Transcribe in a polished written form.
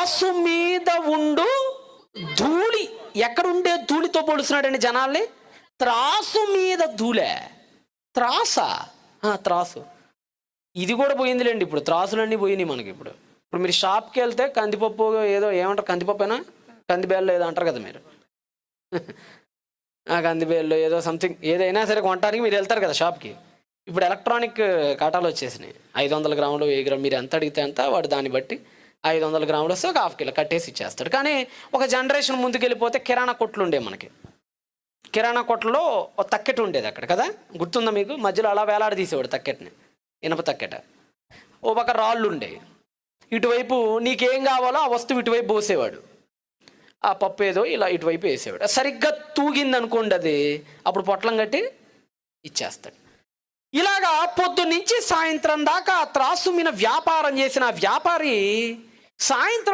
త్రాసు మీద ఉండు ధూళి. ఎక్కడుండే ధూళితో పోలుస్తున్నాడండి జనాల్ని? త్రాసు మీద ధూళే. త్రాసు ఇది కూడా పోయిందిలేండి. ఇప్పుడు త్రాసులన్నీ పోయినాయి మనకి. ఇప్పుడు మీరు షాప్కి వెళ్తే కందిపప్పు ఏదో ఏమంటారు, కందిపప్పేనా, కందిబేళ్ళు ఏదో అంటారు కదా మీరు. కందిబేళ్ళు ఏదో సంథింగ్ ఏదైనా సరే కొనడానికి మీరు వెళ్తారు కదా షాప్కి. ఇప్పుడు ఎలక్ట్రానిక్ కాటాలు వచ్చేసినాయి. 500 గ్రాములు 1000 గ్రాములు మీరు ఎంత అడిగితే అంత వాడు దాన్ని బట్టి 500 గ్రాములు వస్తే ఒక ½ కిలో కట్టేసి ఇచ్చేస్తాడు. కానీ ఒక జనరేషన్ ముందుకు వెళ్ళిపోతే కిరాణా కొట్లు ఉండే మనకి. కిరాణా కొట్లలో ఒక తక్కెట ఉండేది అక్కడ కదా, గుర్తుందా మీకు? మధ్యలో అలా వేలాడి తీసేవాడు తక్కెటని, ఇనప తక్కెట. ఓ పక్క రాళ్ళు ఉండే, ఇటువైపు నీకేం కావాలో ఆ వస్తువు ఇటువైపు పోసేవాడు. ఆ పప్పు ఏదో ఇలా ఇటువైపు వేసేవాడు. సరిగ్గా తూగింది అనుకోండి అది, అప్పుడు పొట్లం కట్టి ఇచ్చేస్తాడు. ఇలాగా పొద్దున్నుంచి సాయంత్రం దాకా త్రాసు మీద వ్యాపారం చేసిన వ్యాపారి సాయంత్రం